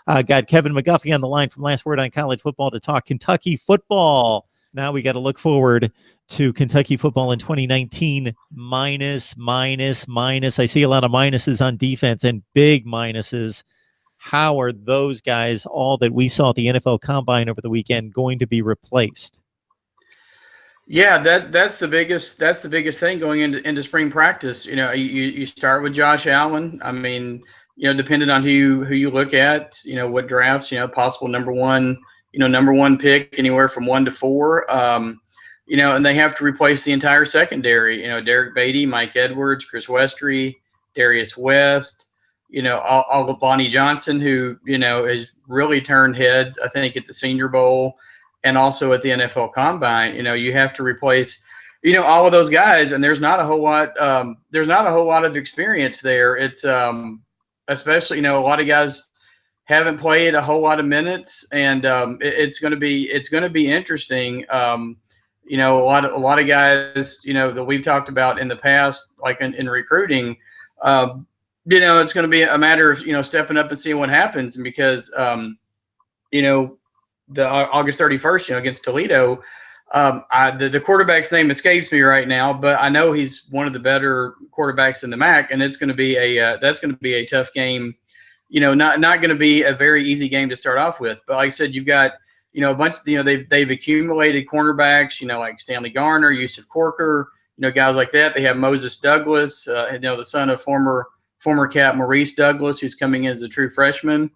Got Kevin McGuffey on the line from Last Word on College Football to talk Kentucky football. Now we got to look forward to Kentucky football in 2019. Minus. I see a lot of minuses on defense and big minuses. How are those guys, all that we saw at the NFL Combine over the weekend, going to be replaced? Yeah, that's the biggest thing going into spring practice. You start with Josh Allen. I mean, depending on who you look at, what drafts, possible number one pick anywhere from 1 to 4. And they have to replace the entire secondary. Derek Beatty, Mike Edwards, Chris Westry, Darius West. All of Lonnie Johnson, who has really turned heads, I think, at the Senior Bowl. And also at the NFL Combine, you have to replace, all of those guys, and there's not a whole lot. There's not a whole lot of experience there. It's especially, a lot of guys haven't played a whole lot of minutes, and it's going to be interesting. A lot of guys, that we've talked about in the past, like in recruiting. It's going to be a matter of stepping up and seeing what happens, because the August 31st, against Toledo. The quarterback's name escapes me right now, but I know he's one of the better quarterbacks in the MAC, and it's going to be that's going to be a tough game. Not going to be a very easy game to start off with. But like I said, you've got a bunch of they've accumulated cornerbacks, like Stanley Garner, Yusuf Corker, guys like that. They have Moses Douglas, the son of former Cap Maurice Douglas, who's coming in as a true freshman.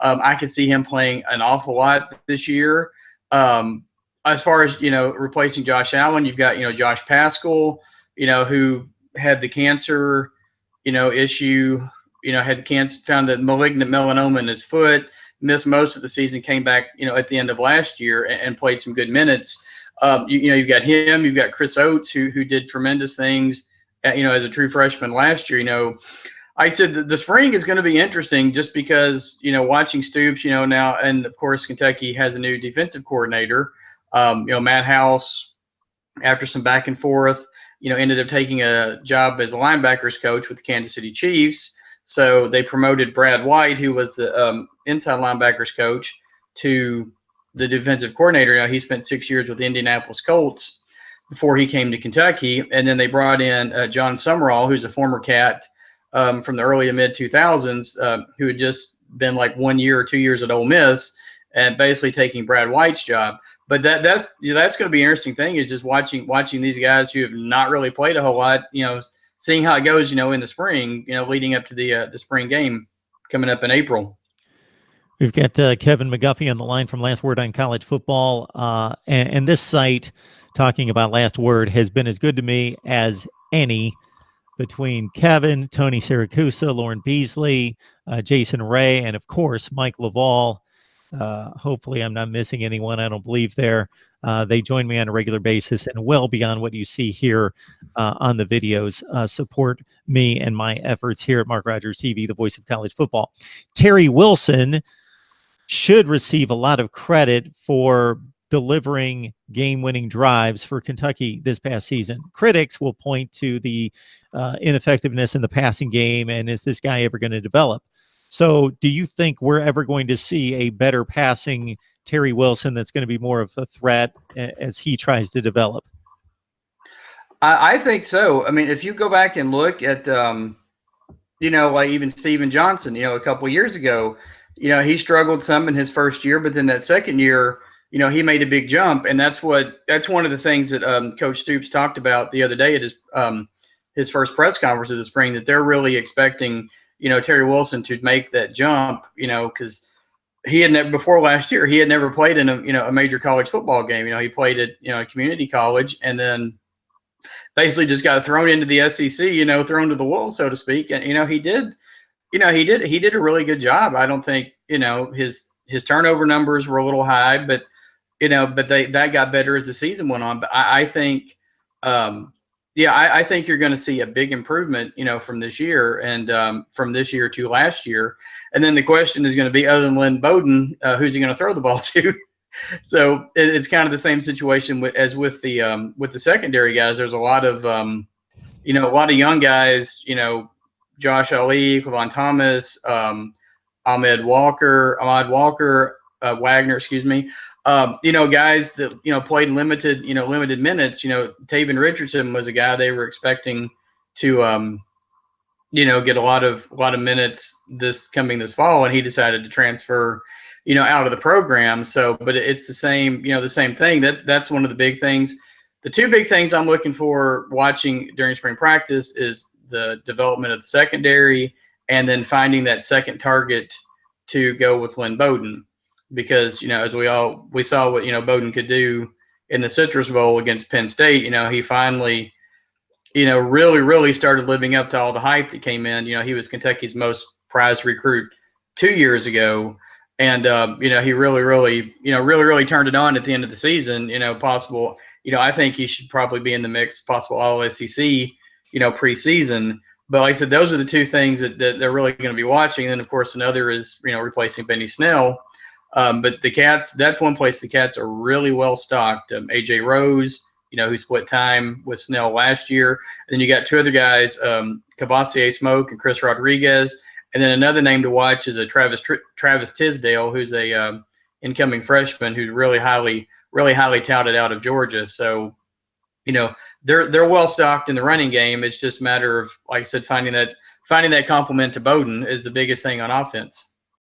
I could see him playing an awful lot this year. As far as, replacing Josh Allen, you've got, Josh Paschal, who had the cancer, issue, had cancer, found the malignant melanoma in his foot, missed most of the season, came back, at the end of last year and played some good minutes. You've got him, you've got Chris Oates, who did tremendous things, as a true freshman last year. I said the spring is going to be interesting just because, watching Stoops, now, and of course, Kentucky has a new defensive coordinator. Matt House, after some back and forth, ended up taking a job as a linebackers coach with the Kansas City Chiefs. So they promoted Brad White, who was the inside linebackers coach, to the defensive coordinator. He spent 6 years with the Indianapolis Colts before he came to Kentucky. And then they brought in John Summerall, who's a former Cat, from the early and mid 2000s, who had just been like 1 year or 2 years at Ole Miss, and basically taking Brad White's job. But that's going to be an interesting thing, is just watching these guys who have not really played a whole lot, seeing how it goes, in the spring, leading up to the spring game coming up in April. We've got Kevin McGuffey on the line from Last Word on College Football, and this site talking about Last Word has been as good to me as any. Between Kevin, Tony Siracusa, Lauren Beasley, Jason Ray, and of course, Mike Laval. Hopefully I'm not missing anyone. I don't believe there. They join me on a regular basis and well beyond what you see here on the videos. Support me and my efforts here at Mark Rogers TV, the voice of college football. Terry Wilson should receive a lot of credit for delivering game-winning drives for Kentucky this past season. Critics will point to the ineffectiveness in the passing game, and is this guy ever going to develop? So do you think we're ever going to see a better passing Terry Wilson that's going to be more of a threat as he tries to develop? I think so. I mean, if you go back and look at, like even Steven Johnson, a couple of years ago, he struggled some in his first year, but then that second year, he made a big jump. And that's one of the things that Coach Stoops talked about the other day at his first press conference of the spring, that they're really expecting, Terry Wilson to make that jump, because he had never, before last year, he had never played in a major college football game. He played at, community college, and then basically just got thrown into the SEC, thrown to the wolves, so to speak. And, he did a really good job. I don't think, his turnover numbers were a little high, but that got better as the season went on. But I think, I think you're going to see a big improvement, from this year and from this year to last year. And then the question is going to be, other than Lynn Bowden, who's he going to throw the ball to? So it's kind of the same situation as with the secondary guys. There's a lot of young guys, Josh Ali, Kevon Thomas, Ahmad Walker, Wagner, excuse me. Guys that played limited minutes. Taven Richardson was a guy they were expecting to get a lot of minutes this fall, and he decided to transfer out of the program. So, but it's the same thing. That's one of the big things. The two big things I'm looking for watching during spring practice is the development of the secondary, and then finding that second target to go with Lynn Bowden, because as we saw what Bowden could do in the Citrus Bowl against Penn State. He finally really started living up to all the hype that came in. He was Kentucky's most prized recruit 2 years ago, and he really turned it on at the end of the season. Possible. I think he should probably be in the mix, possible All SEC. Preseason. But like I said, those are the two things that they're really going to be watching. And then, of course, another is replacing Benny Snell. But the Cats, that's one place the Cats are really well stocked. AJ Rose, who split time with Snell last year. And then you got two other guys, Cavassier Smoke and Chris Rodriguez. And then another name to watch is a Travis Tisdale, who's a incoming freshman who's really highly touted out of Georgia. So, they're well stocked in the running game. It's just a matter of, like I said, finding that complement to Bowden is the biggest thing on offense.